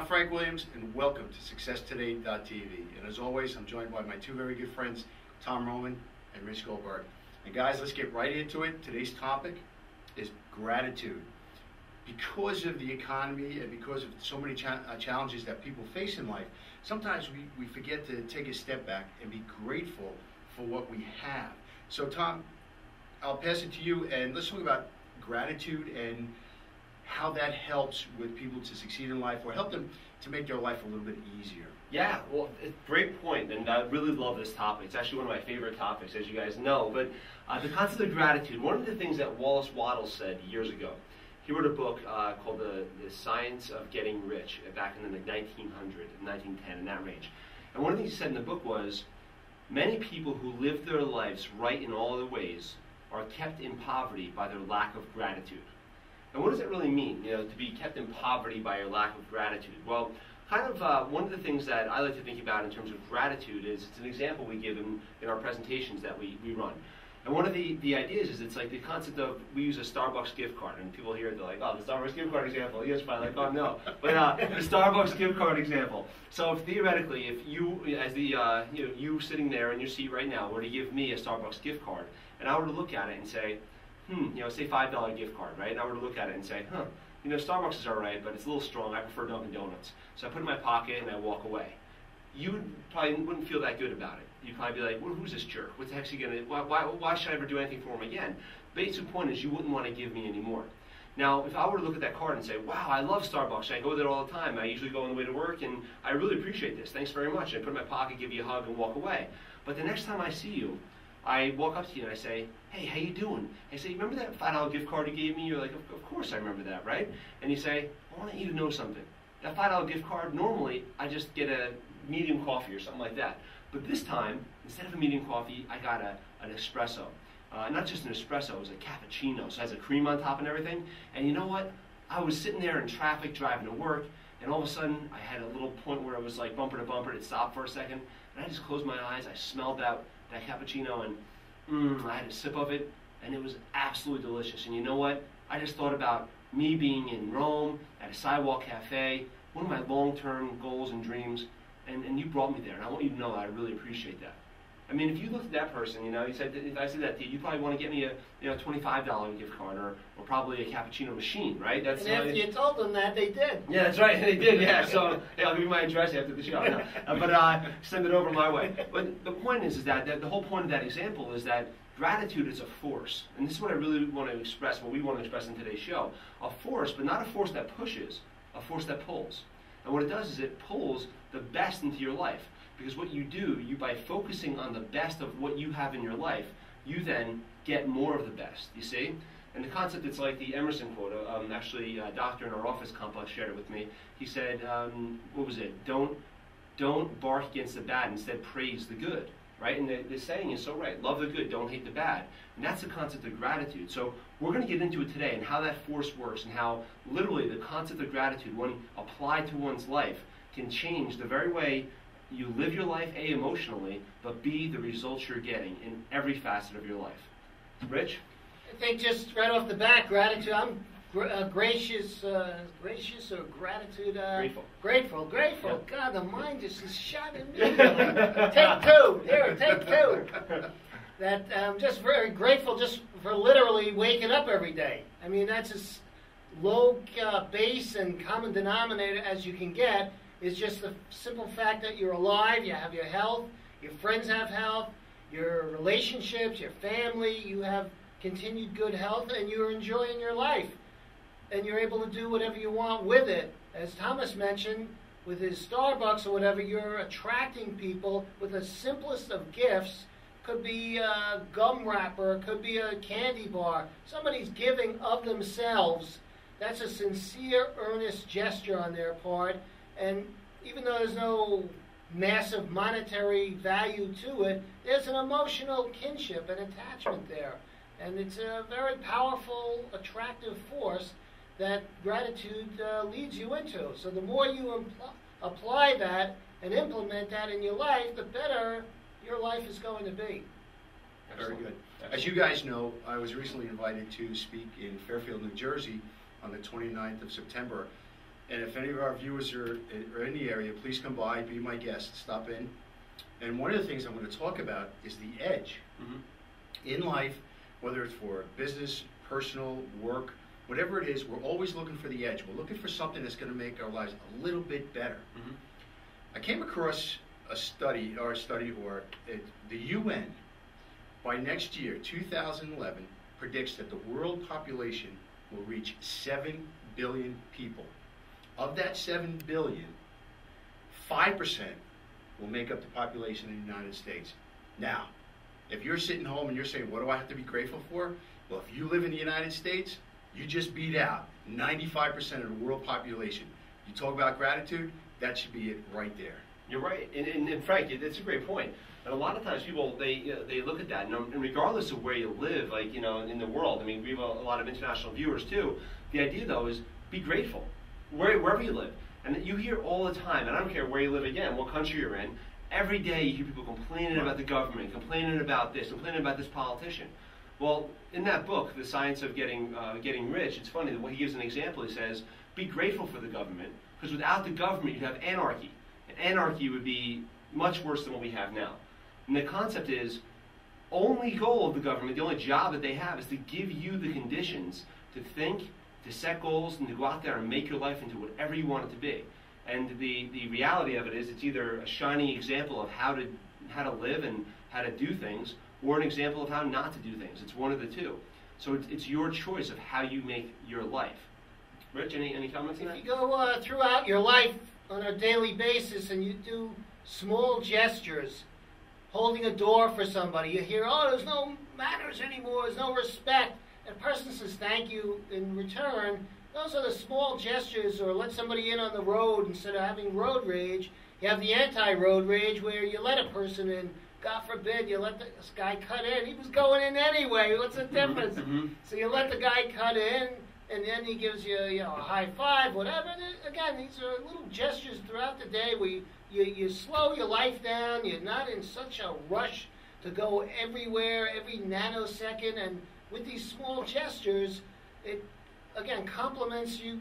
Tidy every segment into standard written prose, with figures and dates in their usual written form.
I'm Frank Williams, and welcome to SuccessToday.tv. And as always, I'm joined by my two very good friends, Tom Roman and Rich Goldberg. And guys, let's get right into it. Today's topic is gratitude. Because of the economy and because of so many challenges that people face in life, sometimes we forget to take a step back and be grateful for what we have. So Tom, I'll pass it to you, and let's talk about gratitude and how that helps with people to succeed in life or help them to make their life a little bit easier. Yeah, well, great point, and I really love this topic. It's actually one of my favorite topics, as you guys know. But the concept of gratitude, one of the things that Wallace Wattles said years ago, he wrote a book called the Science of Getting Rich back in the 1900, 1910, in that range. And one of the things he said in the book was, many people who live their lives right in all other ways are kept in poverty by their lack of gratitude. And what does it really mean, to be kept in poverty by your lack of gratitude? Well, kind of one of the things that I like to think about in terms of gratitude is it's an example we give in our presentations that we run. And one of the ideas is it's like the concept of, we use a Starbucks gift card, and people hear it, they're like, oh, the Starbucks gift card example, yes, fine, like, oh, no. But the Starbucks gift card example. So theoretically, if you, as the, you sitting there in your seat right now, were to give me a Starbucks gift card, and I were to look at it and say, say $5 gift card, right? And I were to look at it and say, Starbucks is all right, but it's a little strong. I prefer Dunkin' Donuts. So I put it in my pocket and I walk away. You probably wouldn't feel that good about it. You'd probably be like, well, who's this jerk? What the heck's he gonna? Why should I ever do anything for him again? Basic point is, you wouldn't want to give me any more. Now, if I were to look at that card and say, wow, I love Starbucks, I go there all the time. I usually go on the way to work, and I really appreciate this. Thanks very much. And I put it in my pocket, give you a hug, and walk away. But the next time I see you, I walk up to you and I say, hey, how you doing? I say, remember that $5 gift card you gave me? You're like, of course I remember that, right? And you say, I want you to know something. That $5 gift card, normally I just get a medium coffee or something like that. But this time, instead of a medium coffee, I got an espresso. Not just an espresso, it was a cappuccino. So it has a cream on top and everything. And you know what? I was sitting there in traffic driving to work, and all of a sudden I had a little point where I was like bumper to bumper. It stopped for a second, and I just closed my eyes. I smelled that cappuccino, and I had a sip of it, and it was absolutely delicious. And you know what? I just thought about me being in Rome at a sidewalk cafe, one of my long-term goals and dreams, and you brought me there, and I want you to know that I really appreciate that. I mean, if you looked at that person, you said, if I said that to you, you probably want to get me a $25 gift card or probably a cappuccino machine, right? That's and after you told them that, they did. Yeah, that's right, they did, yeah. So I'll give you my address after the show. No. But send it over my way. But the point is that the whole point of that example is that gratitude is a force. And this is what I really want to express, what we want to express in today's show. A force, but not a force that pushes, a force that pulls. And what it does is it pulls the best into your life. Because what you do, by focusing on the best of what you have in your life, you then get more of the best, you see? And the concept, it's like the Emerson quote. Actually, a doctor in our office complex shared it with me. He said, what was it? Don't bark against the bad, instead praise the good, right? And the saying is so right. Love the good, don't hate the bad. And that's the concept of gratitude. So we're going to get into it today and how that force works and how literally the concept of gratitude, when applied to one's life, can change the very way you live your life, A, emotionally, but B, the results you're getting in every facet of your life. Rich? I think just right off the bat, gratitude. I'm gracious or gratitude? Grateful. Yep. God, the mind just is shot in me. Take two. Here, take two. That I'm just very grateful just for literally waking up every day. I mean, that's as low base and common denominator as you can get. It's just the simple fact that you're alive, you have your health, your friends have health, your relationships, your family, you have continued good health, and you're enjoying your life. And you're able to do whatever you want with it. As Thomas mentioned, with his Starbucks or whatever, you're attracting people with the simplest of gifts. Could be a gum wrapper, could be a candy bar. Somebody's giving of themselves. That's a sincere, earnest gesture on their part. And even though there's no massive monetary value to it, there's an emotional kinship and attachment there. And it's a very powerful, attractive force that gratitude leads you into. So the more you apply that and implement that in your life, the better your life is going to be. Very good. As you guys know, I was recently invited to speak in Fairfield, New Jersey on the 29th of September And if any of our viewers are in the area, please come by, be my guest, stop in. And one of the things I'm going to talk about is the edge. In life, whether it's for business, personal, work, whatever it is, we're always looking for the edge. We're looking for something that's going to make our lives a little bit better. I came across a study, the UN, by next year, 2011, predicts that the world population will reach 7 billion people. Of that 7 billion, 5% will make up the population in the United States. Now, if you're sitting home and you're saying, what do I have to be grateful for? Well, if you live in the United States, you just beat out 95% of the world population. You talk about gratitude, that should be it right there. You're right, and Frank, that's a great point. And a lot of times people, they look at that, and regardless of where you live, like, in the world, I mean, we have a lot of international viewers too. The idea, though, is be grateful, wherever you live. And you hear all the time, and I don't care where you live again, what country you're in, every day you hear people complaining about the government, complaining about this, complaining about this politician. Well, in that book, The Science of Getting Rich, it's funny that when he gives an example, he says, be grateful for the government, because without the government, you'd have anarchy. And anarchy would be much worse than what we have now. And the concept is, only goal of the government, the only job that they have is to give you the conditions to think, to set goals, and to go out there and make your life into whatever you want it to be. And the reality of it is, it's either a shining example of how to live and how to do things, or an example of how not to do things. It's one of the two. So it's your choice of how you make your life. Rich, any comments on that? If you go throughout your life on a daily basis and you do small gestures, holding a door for somebody, you hear, oh, there's no manners anymore, there's no respect. And a person says thank you in return. Those are the small gestures, or let somebody in on the road instead of having road rage. You have the anti-road rage where you let a person in. God forbid you let this guy cut in. He was going in anyway. What's the difference? So you let the guy cut in, and then he gives you, a high five, whatever. Again, these are little gestures throughout the day where you slow your life down. You're not in such a rush to go everywhere, every nanosecond. And with these small gestures, it, again, compliments you,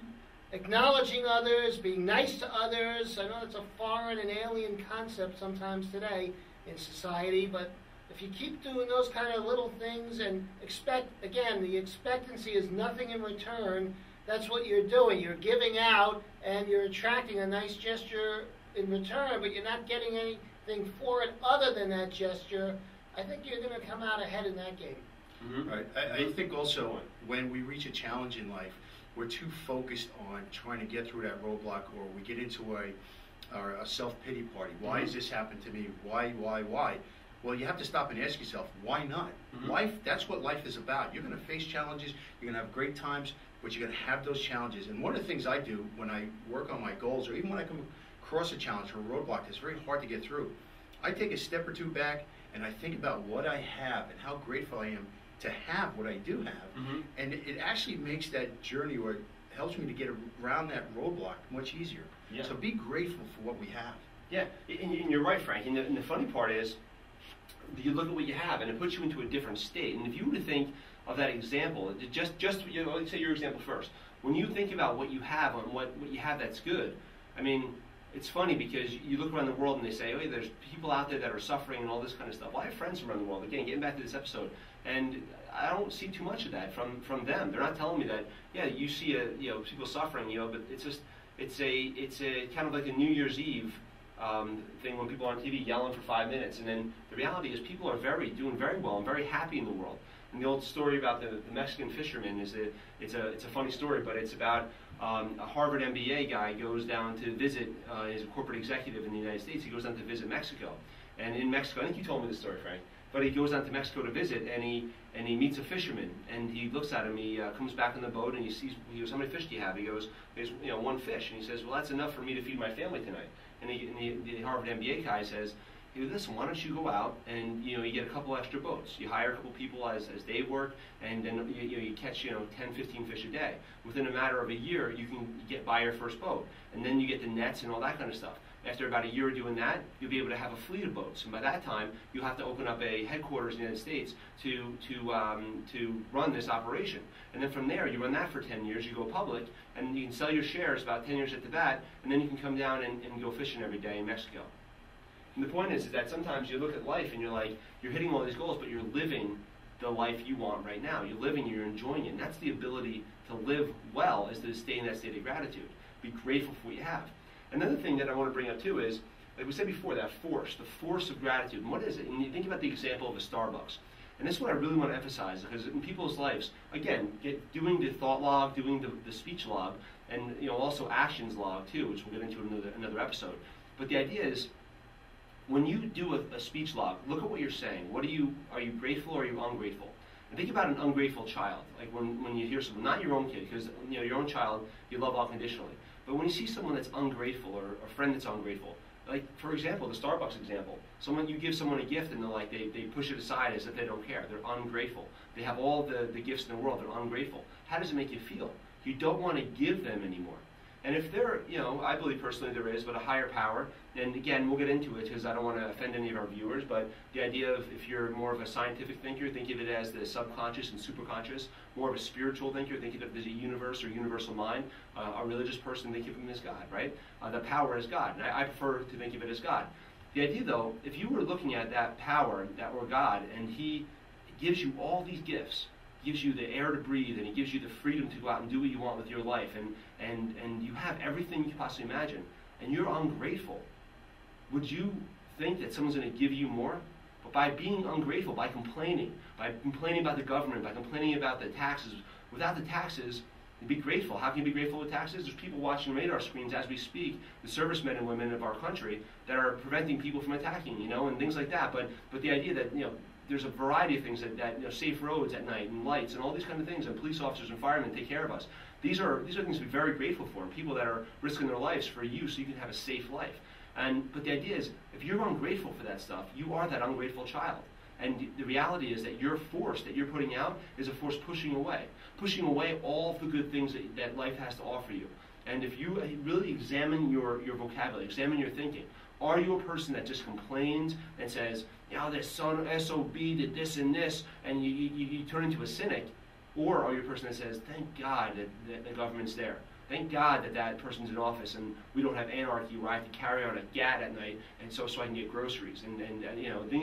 acknowledging others, being nice to others. I know it's a foreign and alien concept sometimes today in society, but if you keep doing those kind of little things and expect, again, the expectancy is nothing in return. That's what you're doing. You're giving out and you're attracting a nice gesture in return, but you're not getting anything for it other than that gesture. I think you're going to come out ahead in that game. Right. I think also when we reach a challenge in life, we're too focused on trying to get through that roadblock, or we get into a self-pity party. Why has this happened to me? Why? Well, you have to stop and ask yourself, why not? Life, that's what life is about. You're going to face challenges, you're going to have great times, but you're going to have those challenges. And one of the things I do when I work on my goals, or even when I come across a challenge or a roadblock that's very hard to get through, I take a step or two back and I think about what I have and how grateful I am to have what I do have. And it actually makes that journey, or it helps me to get around that roadblock much easier. Yeah. So be grateful for what we have. Yeah, and you're right, Frank. And the funny part is, you look at what you have, and it puts you into a different state. And if you were to think of that example, let's say your example first. When you think about what you have and what you have that's good, I mean, it's funny because you look around the world and they say, oh, yeah, there's people out there that are suffering and all this kind of stuff. Well, I have friends around the world, again, getting back to this episode, and I don't see too much of that from them. They're not telling me that, yeah, you see people suffering, but it's a kind of like a New Year's Eve thing when people are on TV yelling for 5 minutes, and then the reality is people are doing very well and very happy in the world. And the old story about the Mexican fisherman it's a funny story, but it's about a Harvard MBA guy goes down to visit. He's a corporate executive in the United States. He goes down to visit Mexico, and in Mexico, I think you told me this story, Frank. But he goes down to Mexico to visit, and he meets a fisherman, and he looks at him. He comes back on the boat, and he goes, how many fish do you have? He goes, there's one fish, and he says, well, that's enough for me to feed my family tonight. And the Harvard MBA guy says, hey, listen, why don't you go out and you get a couple extra boats. You hire a couple people as they work, and then you catch 10, 15 fish a day. Within a matter of a year, you can buy your first boat, and then you get the nets and all that kind of stuff. After about a year of doing that, you'll be able to have a fleet of boats, and by that time, you'll have to open up a headquarters in the United States to run this operation. And then from there, you run that for 10 years, you go public, and you can sell your shares about 10 years after that, and then you can come down and go fishing every day in Mexico. And the point is that sometimes you look at life and you're like, you're hitting all these goals, but you're living the life you want right now. You're living, you're enjoying it. And that's the ability to live well, is to stay in that state of gratitude. Be grateful for what you have. Another thing that I want to bring up too is, like we said before, that force, the force of gratitude. And what is it? And you think about the example of a Starbucks. And this is what I really want to emphasize, because in people's lives, again, doing the thought log, doing the speech log, and also actions log too, which we'll get into in another episode. But the idea is, when you do a speech log, look at what you're saying. Are you grateful or are you ungrateful? And think about an ungrateful child. Like when you hear someone, not your own kid, because your own child you love unconditionally. But when you see someone that's ungrateful, or a friend that's ungrateful, like for example, the Starbucks example, you give someone a gift and they push it aside as if they don't care. They're ungrateful. They have all the gifts in the world. They're ungrateful. How does it make you feel? You don't want to give them anymore. And if there, I believe personally there is, but a higher power, and again, we'll get into it because I don't want to offend any of our viewers, but the idea of, if you're more of a scientific thinker, think of it as the subconscious and superconscious. More of a spiritual thinker, think of it as a universe or universal mind. A religious person, think of him as God, right? The power is God, and I prefer to think of it as God. The idea, though, if you were looking at that power, or God, and He gives you all these gifts, gives you the air to breathe, and He gives you the freedom to go out and do what you want with your life, and you have everything you can possibly imagine, and you're ungrateful, would you think that someone's going to give you more? But by being ungrateful, by complaining about the government, by complaining about the taxes, without the taxes, be grateful. How can you be grateful with taxes? There's people watching radar screens as we speak, the servicemen and women of our country, that are preventing people from attacking, and things like that. But the idea that, there's a variety of things that safe roads at night, and lights, and all these kind of things, and police officers and firemen take care of us. These are things to be very grateful for, and people that are risking their lives for you so you can have a safe life. But the idea is, if you're ungrateful for that stuff, you are that ungrateful child. And the reality is that your force that you're putting out is a force pushing away all of the good things that life has to offer you. And if you really examine your vocabulary, examine your thinking, are you a person that just complains and says, this SOB did this and this, and you turn into a cynic? Or are you a person that says, thank God that the government's there. Thank God that person's in office and we don't have anarchy where I have to carry on a gat at night and so I can get groceries and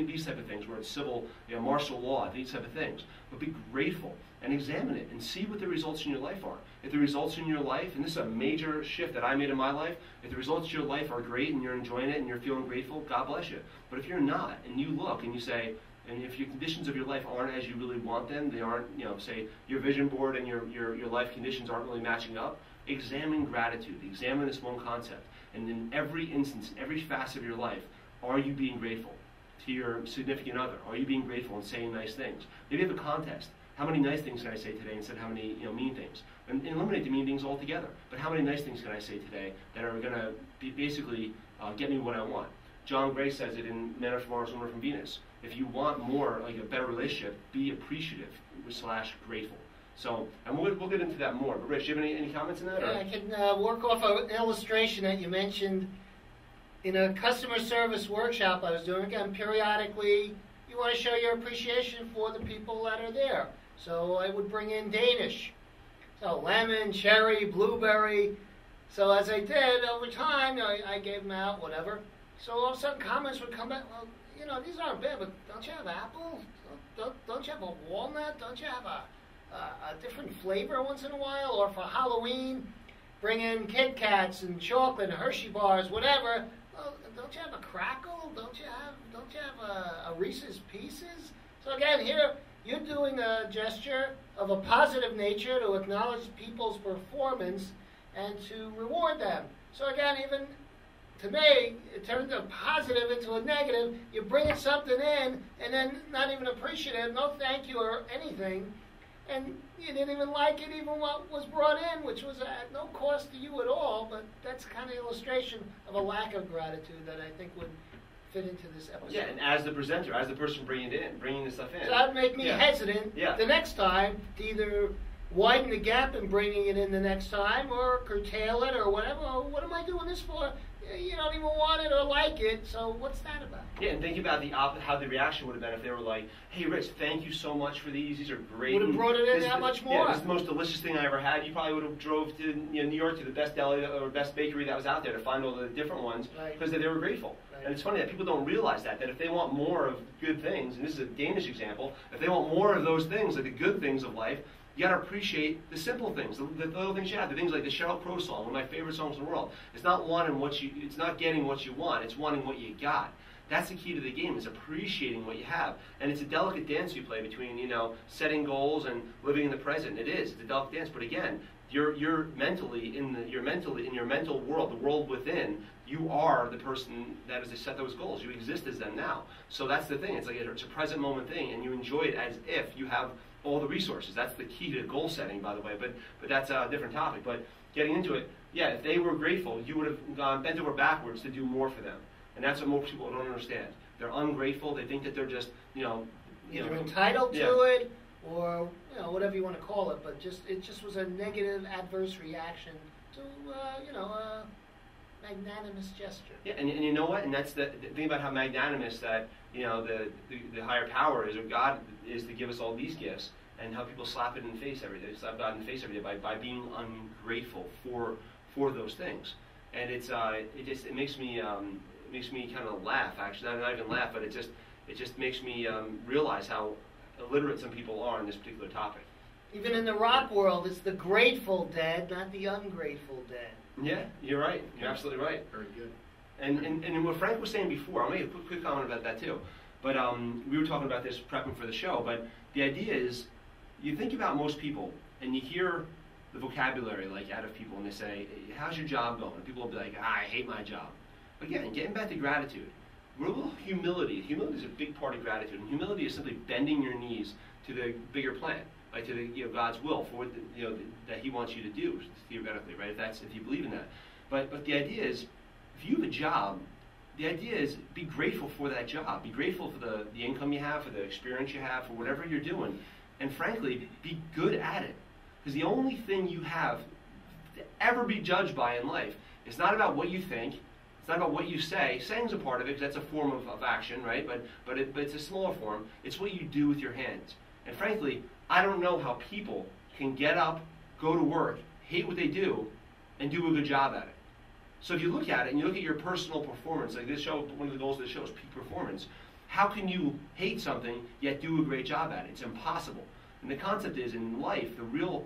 these type of things where it's civil, martial law, these type of things. But be grateful and examine it and see what the results in your life are. If the results in your life, and this is a major shift that I made in my life, if the results in your life are great and you're enjoying it and you're feeling grateful, God bless you. But if you're not, and you look and you say, and if your conditions of your life aren't as you really want them, they aren't, say your vision board and your life conditions aren't really matching up, examine gratitude. Examine this one concept. And in every instance, in every facet of your life, are you being grateful to your significant other? Are you being grateful and saying nice things? Maybe have a contest. How many nice things can I say today instead of how many mean things? And eliminate the mean things altogether. But how many nice things can I say today that are going to basically get me what I want? John Gray says it in Men Are From Mars, Women Are From Venus. If you want more, like a better relationship, be appreciative / grateful. So, and we'll get into that more. But Rich, do you have any comments on that? Yeah, I can work off an illustration that you mentioned in a customer service workshop I was doing. Again, periodically, you want to show your appreciation for the people that are there. So I would bring in Danish. So lemon, cherry, blueberry. So as I did, over time, I gave them out, whatever. So all of a sudden comments would come back, well, these aren't bad, but don't you have apple? Don't you have a walnut? Don't you have a different flavor once in a while? Or for Halloween, bring in Kit Kats and chocolate and Hershey bars, whatever. Well, don't you have a crackle? Don't you have a Reese's Pieces? So again, here you're doing a gesture of a positive nature to acknowledge people's performance and to reward them. So again, even to me, it turns a positive into a negative. You're bringing something in and then not even appreciative, no thank you or anything. And you didn't even like it, even what was brought in, which was at no cost to you at all. But that's kind of illustration of a lack of gratitude that I think would fit into this episode. Yeah, and as the presenter, as the person bringing the stuff in. So that would make me hesitant the next time to either widen the gap in bringing it in the next time or curtail it or whatever. Or what am I doing this for? you don't even want it or like it. So what's that about? Yeah, and think about how the reaction would have been if they were like, "Hey, Rich, thank you so much for these. These are great." Would have brought it in This- that much more. Yeah, this is the most delicious thing I ever had. You probably would have drove to New York to the best deli or best bakery that was out there to find all the different ones Right. because they were grateful. Right. And it's funny that people don't realize that if they want more of good things, and this is a Danish example, if they want more of those things, like the good things of life, you got to appreciate the simple things, the little things you have, the things like the Sheryl Crow song, one of my favorite songs in the world. It's not it's not getting what you want, it's wanting what you got. That's the key to the game, is appreciating what you have. And it's a delicate dance you play between, setting goals and living in the present. It's a delicate dance, but again, you're mentally in your mental world, the world within, you are the person that is to set those goals. You exist as them now. So that's the thing. It's like it's a present moment thing, and you enjoy it as if you have all the resources. That's the key to goal setting, by the way. But that's a different topic. But getting into it, yeah, if they were grateful, you would have gone bent over backwards to do more for them. And that's what most people don't understand. They're ungrateful. They think that they're just, either entitled to it, or whatever you want to call it. But it just was a negative, adverse reaction to a magnanimous gesture. Yeah, and you know what? And that's the thing about how magnanimous that the higher power is, or God is, to give us all these gifts, and how people slap it in the face every day, slap God in the face every day by being ungrateful for those things. And it makes me kind of laugh. Actually, not even laugh, but it just makes me realize how illiterate some people are on this particular topic. Even in the rock world, it's the Grateful Dead, not the ungrateful dead. Yeah, you're right. You're absolutely right. Very good. And what Frank was saying before, I'll make a quick comment about that too. But we were talking about this prepping for the show. But the idea is, you think about most people, and you hear the vocabulary out of people, and they say, "How's your job going?" And people will be like, "I hate my job." Again, getting back to gratitude, humility. Humility is a big part of gratitude, and humility is simply bending your knees to the bigger plan, like to the God's will for what that He wants you to do, theoretically, right? If you believe in that. But the idea is, if you have a job, the idea is be grateful for that job. Be grateful for the income you have, for the experience you have, for whatever you're doing, and frankly, be good at it. Because the only thing you have to ever be judged by in life is not about what you think. It's not about what you say. Saying's a part of it, because that's a form of action, right? But it's a smaller form. It's what you do with your hands. And frankly, I don't know how people can get up, go to work, hate what they do, and do a good job at it. So if you look at it, and you look at your personal performance, like this show, one of the goals of the show is peak performance. How can you hate something, yet do a great job at it? It's impossible. And the concept is, in life, the real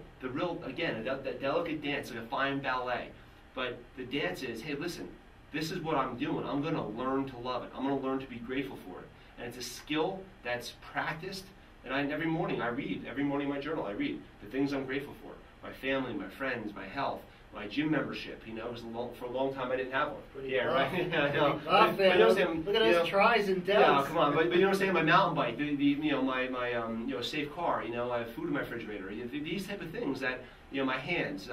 again, that delicate dance, like a fine ballet. But the dance is, hey, listen, this is what I'm doing. I'm going to learn to love it. I'm going to learn to be grateful for it. And it's a skill that's practiced. And every morning in my journal, I read the things I'm grateful for. My family, my friends, my health, my gym membership. Because for a long time I didn't have one. Pretty Yeah, rough. right. I know. Rough, But you know what I'm saying? Look at those tries and don'ts. Yeah, come on. But you know what I'm saying? My mountain bike, my safe car. I have food in my refrigerator. These type of things that my hands,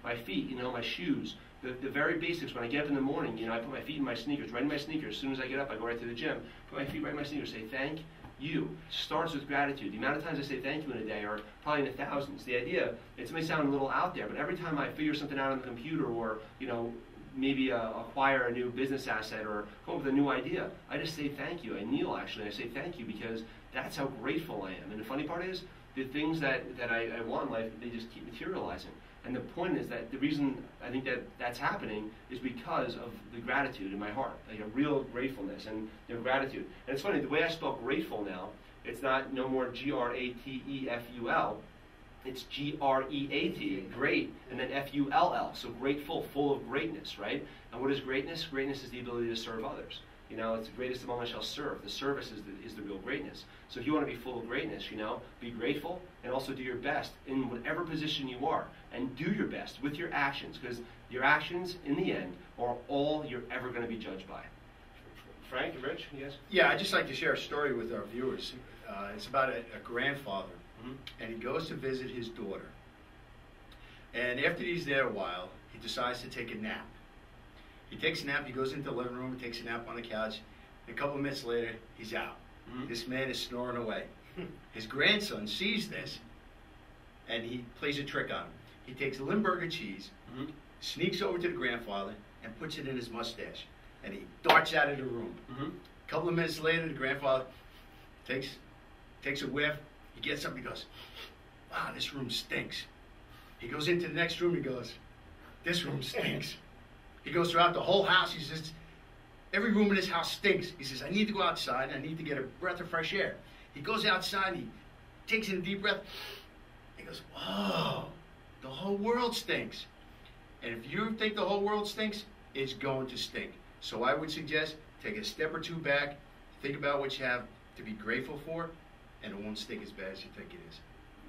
my feet, my shoes. The very basics. When I get up in the morning, I put my feet in my sneakers, right in my sneakers. As soon as I get up, I go right to the gym, put my feet right in my sneakers, say thank you. Starts with gratitude. The amount of times I say thank you in a day are probably in the thousands. The idea, it may sound a little out there, but every time I figure something out on the computer, or maybe acquire a new business asset or come up with a new idea, I just say thank you. I kneel, actually. I say thank you, because that's how grateful I am. And the funny part is, the things that I want in life, they just keep materializing. And the point is that the reason I think that's happening is because of the gratitude in my heart, like a real gratefulness and gratitude. And it's funny, the way I spell grateful now, it's not no more G-R-A-T-E-F-U-L, it's G-R-E-A-T, great, and then F-U-L-L, so grateful, full of greatness, right? And what is greatness? Greatness is the ability to serve others. It's the greatest of all I shall serve. The service is the real greatness. So if you want to be full of greatness, be grateful, and also do your best in whatever position you are. And do your best with your actions, because your actions, in the end, are all you're ever going to be judged by. Frank, Rich, yes? Yeah, I'd just like to share a story with our viewers. It's about a grandfather, and he goes to visit his daughter. And after he's there a while, he decides to take a nap. He takes a nap, he goes into the living room, takes a nap on the couch. A couple of minutes later, he's out. This man is snoring away. His grandson sees this, and he plays a trick on him. He takes Limburger cheese, sneaks over to the grandfather, and puts it in his mustache. And he darts out of the room. Mm-hmm. A couple of minutes later, the grandfather takes a whiff. He gets up and he goes, wow, this room stinks. He goes into the next room and he goes, this room stinks. He goes throughout the whole house. He says, every room in this house stinks. He says, I need to go outside. I need to get a breath of fresh air. He goes outside. He takes in a deep breath. He goes, whoa, the whole world stinks. And if you think the whole world stinks, it's going to stink. So I would suggest take a step or two back, think about what you have to be grateful for, and it won't stink as bad as you think it is.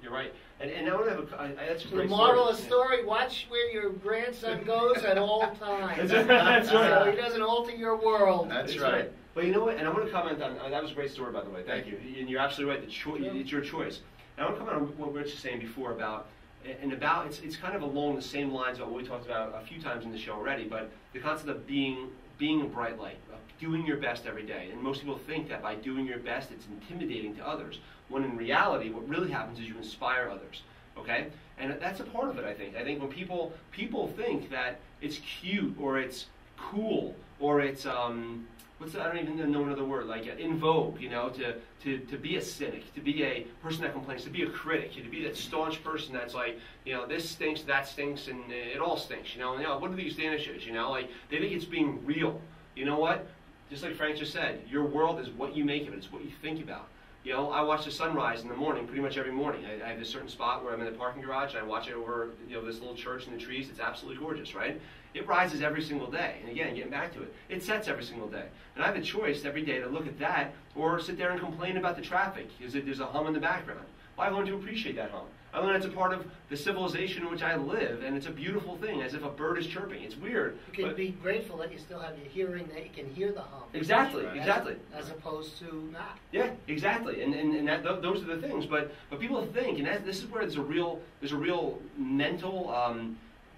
You're right. And I want to have that's a The great moral of the story. story, watch where your grandson goes at all times. That's So right. he doesn't alter your world. That's right. Well, you know what? And I want to comment on that was a great story, by the way. Thank you. And you're absolutely right. It's your choice. And I want to comment on what Rich was saying before about it's kind of along the same lines of what we talked about a few times in the show already. But the concept of being a bright light, doing your best every day. And most people think that by doing your best, it's intimidating to others. When in reality, what really happens is you inspire others. Okay? And that's a part of it, I think. I think when people think that it's cute or it's cool or it's I don't even know another word, like in vogue, to be a cynic, to be a person that complains, to be a critic, to be that staunch person that's like, this stinks, that stinks, and it all stinks, what are these danishes, like, they think it's being real. You know what? Just like Frank just said, your world is what you make of it, it's what you think about. I watch the sunrise in the morning, pretty much every morning. I have a certain spot where I'm in the parking garage, and I watch it over, this little church in the trees. It's absolutely gorgeous, right? It rises every single day. And again, getting back to it, it sets every single day. And I have a choice every day to look at that or sit there and complain about the traffic because there's a hum in the background. Well, I learned to appreciate that hum. I learned it's a part of the civilization in which I live, and it's a beautiful thing, as if a bird is chirping. It's weird. You can be grateful that you still have your hearing, that you can hear the hum. Exactly, exactly. As opposed to not. Yeah, exactly. And those are the things. But people think, and this is where there's a real mental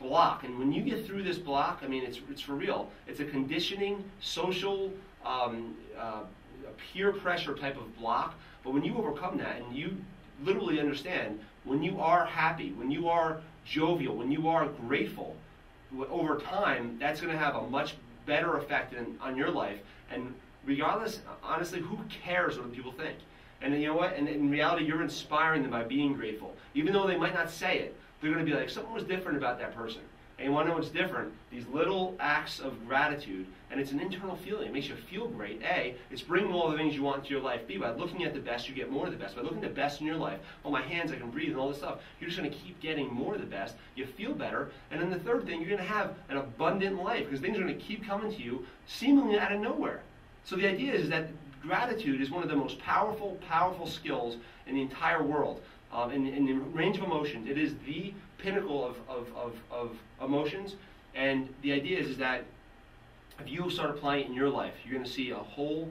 block. And when you get through this block, I mean, it's for real. It's a conditioning, social, peer pressure type of block. But when you overcome that and you literally understand, when you are happy, when you are jovial, when you are grateful, over time, that's going to have a much better effect on your life. And regardless, honestly, who cares what people think? And you know what? And in reality, you're inspiring them by being grateful. Even though they might not say it, they're going to be like, something was different about that person. And you want to know what's different? These little acts of gratitude, and it's an internal feeling. It makes you feel great. A, it's bringing all the things you want into your life. B, by looking at the best, you get more of the best. By looking at the best in your life, oh, my hands, I can breathe, and all this stuff, you're just going to keep getting more of the best. You feel better. And then the third thing, you're going to have an abundant life because things are going to keep coming to you seemingly out of nowhere. So the idea is that gratitude is one of the most powerful skills in the entire world. In the range of emotions, it is the pinnacle of emotions, and the idea is that if you start applying it in your life, you're going to see a whole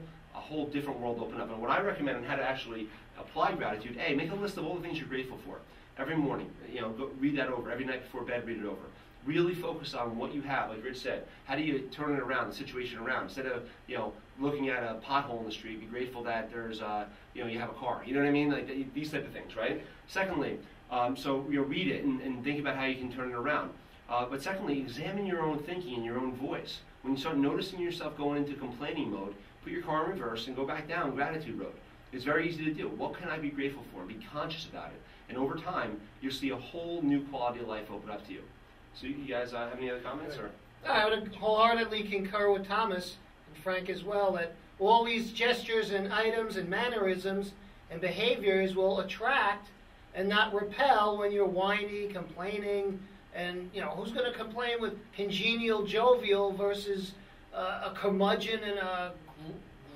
different world open up. And what I recommend on how to actually apply gratitude, A, make a list of all the things you're grateful for every morning. Go read that over every night before bed. Read it over. Really focus on what you have, like Rich said. How do you turn it around, the situation around? Instead of looking at a pothole in the street, be grateful that there's you have a car. You know what I mean? Like these type of things, right? Secondly, so read it and think about how you can turn it around. But secondly, examine your own thinking and your own voice. When you start noticing yourself going into complaining mode, put your car in reverse and go back down gratitude road. It's very easy to do. What can I be grateful for? And be conscious about it. And over time, you'll see a whole new quality of life open up to you. So you guys have any other comments? Or? I would wholeheartedly concur with Thomas and Frank as well that all these gestures and items and mannerisms and behaviors will attract and not repel when you're whiny, complaining, and who's going to complain with congenial jovial versus a curmudgeon and a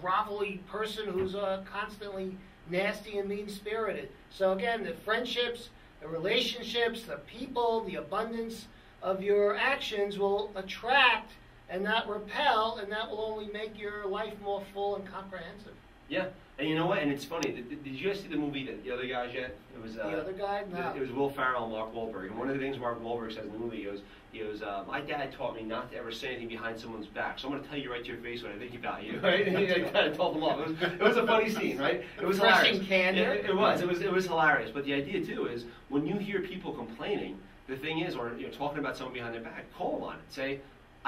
grovelly person who's constantly nasty and mean-spirited. So again, the friendships, the relationships, the people, the abundance of your actions will attract and not repel, and that will only make your life more full and comprehensive. Yeah, and you know what? And it's funny. Did you guys see the movie The Other Guys yet? It was The Other Guy? No. It was Will Ferrell and Mark Wahlberg. And one of the things Mark Wahlberg says in the movie, he goes, my dad taught me not to ever say anything behind someone's back, so I'm going to tell you right to your face what I think about you. Right? And he kind of told them off. It was a funny scene, right? It was hilarious. Candor. It was hilarious. But the idea too is when you hear people complaining, the thing is, or talking about someone behind their back, call them on it. Say,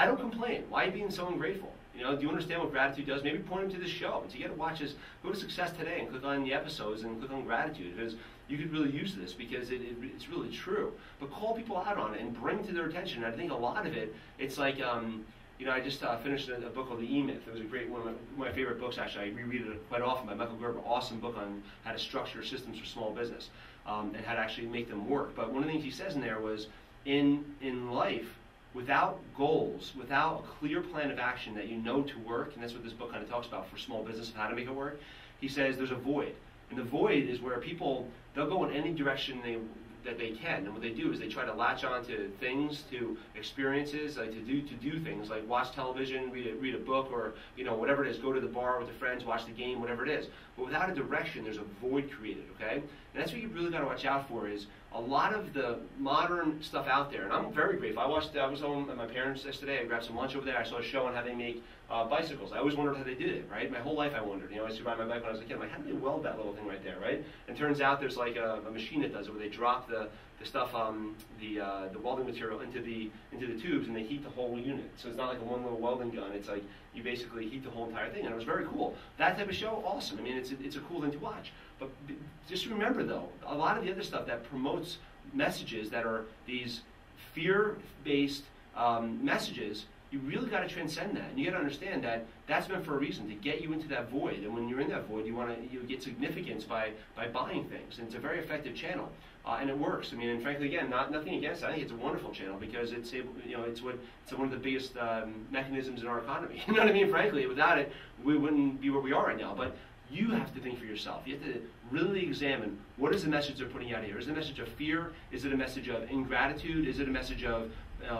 I don't complain. Why are you being so ungrateful? You know, do you understand what gratitude does? Maybe point them to the show. So you got to watch this. Go to Success Today and click on the episodes and click on gratitude, because you could really use this, because it's really true. But call people out on it and bring to their attention. I think a lot of it, it's like, you know, I just finished a book called The E-Myth. It was a great one of my favorite books, actually. I reread it quite often, by Michael Gerber. Awesome book on how to structure systems for small business and how to actually make them work. But one of the things he says in there was, in life, without goals, without a clear plan of action that you know to work, and that's what this book kind of talks about for small business and how to make it work, he says there's a void. And the void is where people, they'll go in any direction that they can. And what they do is they try to latch on to things, to experiences, like to do things, like watch television, read a book, or you know, whatever it is, go to the bar with the friends, watch the game, whatever it is. But without a direction, there's a void created, okay? And that's what you really got to watch out for, is a lot of the modern stuff out there. And I'm very grateful. I was home at my parents yesterday. I grabbed some lunch over there. I saw a show on how they make bicycles. I always wondered how they did it, right? My whole life I wondered. You know, I used to ride my bike when I was a kid. I'm like, how do they weld that little thing right there, right? And it turns out there's like a machine that does it, where they drop the stuff, the welding material into the tubes, and they heat the whole unit. So it's not like a one little welding gun. It's like you basically heat the whole entire thing, and it was very cool. That type of show, awesome. I mean, it's a cool thing to watch. But just remember, though, a lot of the other stuff that promotes messages that are these fear-based messages, you really got to transcend that, and you got to understand that that's meant for a reason, to get you into that void. And when you're in that void, you get significance by buying things, and it's a very effective channel, and it works. I mean, and frankly, again, nothing against it. I think it's a wonderful channel, because it's able, you know, it's one of the biggest mechanisms in our economy. You know what I mean? Frankly, without it, we wouldn't be where we are right now. But you have to think for yourself. You have to really examine, what is the message they're putting out here? Is it a message of fear? Is it a message of ingratitude? Is it a message of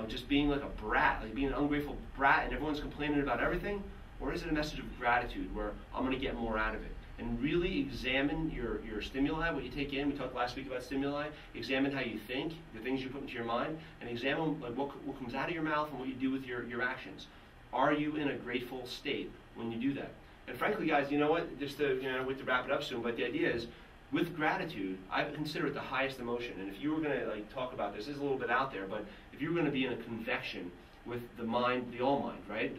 just being like a brat, like being an ungrateful brat and everyone's complaining about everything? Or is it a message of gratitude, where I'm going to get more out of it? And really examine your stimuli, what you take in. We talked last week about stimuli. Examine how you think, the things you put into your mind, and examine like what comes out of your mouth and what you do with your actions. Are you in a grateful state when you do that? And frankly, guys, you know what? Just to, you know, we have to wrap it up soon, but the idea is, with gratitude, I consider it the highest emotion. And if you were going to like talk about this is a little bit out there, but if you were going to be in a convection with the mind, the all mind, right,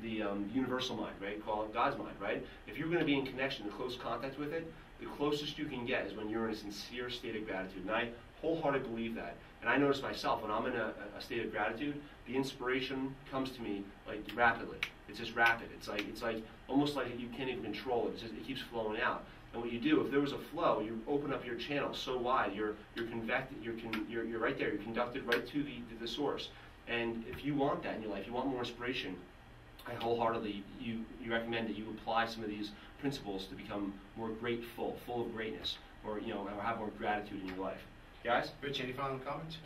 the universal mind, right, call it God's mind, right? If you're going to be in connection, in close contact with it, the closest you can get is when you're in a sincere state of gratitude. And I wholeheartedly believe that. And I notice myself, when I'm in a state of gratitude, the inspiration comes to me like rapidly. It's just rapid. It's like almost like you can't even control it. It keeps flowing out. And what you do, if there was a flow, you open up your channel so wide, you're convected, you're right there. You're conducted right to the source. And if you want that in your life, you want more inspiration, I wholeheartedly you recommend that you apply some of these principles to become more grateful, full of greatness, or or have more gratitude in your life. Guys, Rich, any final comments?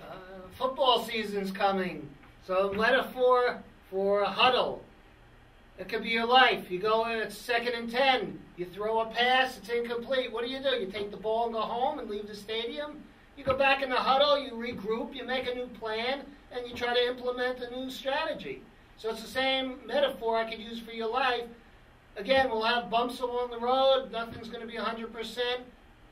Football season's coming, so metaphor for a huddle. It could be your life. You go in, it's 2nd and 10. You throw a pass, it's incomplete. What do? You take the ball and go home and leave the stadium? You go back in the huddle, you regroup, you make a new plan, and you try to implement a new strategy. So it's the same metaphor I could use for your life. Again, we'll have bumps along the road. Nothing's going to be 100%.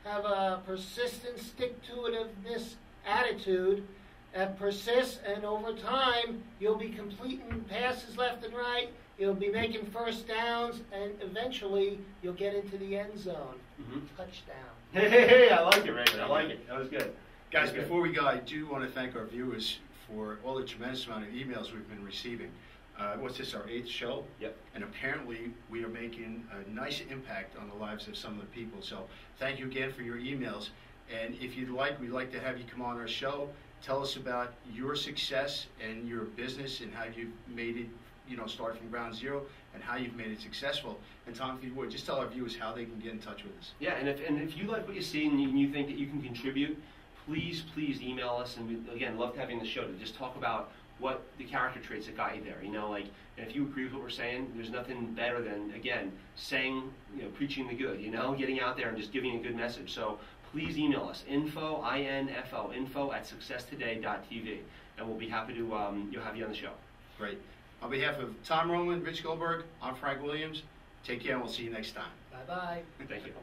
Have a persistent, stick-to-itiveness attitude that persists, and over time, you'll be completing passes left and right. You'll be making first downs, and eventually, you'll get into the end zone. Mm-hmm. Touchdown. Hey, I like it, Raymond. I like it. That was good. Guys, before we go, I do want to thank our viewers for all the tremendous amount of emails we've been receiving. What's this, our 8th show? Yep. And apparently we are making a nice impact on the lives of some of the people. So thank you again for your emails. And if you'd like, we'd like to have you come on our show. Tell us about your success and your business and how you've made it, start from ground zero, and how you've made it successful. And Tom, if you would, just tell our viewers how they can get in touch with us. Yeah, and if you like what you see and you think that you can contribute, please email us. And we, again, love having the show to just talk about what the character traits that got you there. And if you agree with what we're saying, there's nothing better than, again, saying, preaching the good, getting out there and just giving a good message. So please email us, info at successtoday.tv, and we'll be happy to have you on the show. Great. On behalf of Tom Roman, Rich Goldberg, I'm Frank Williams. Take care, and we'll see you next time. Bye-bye. Thank you.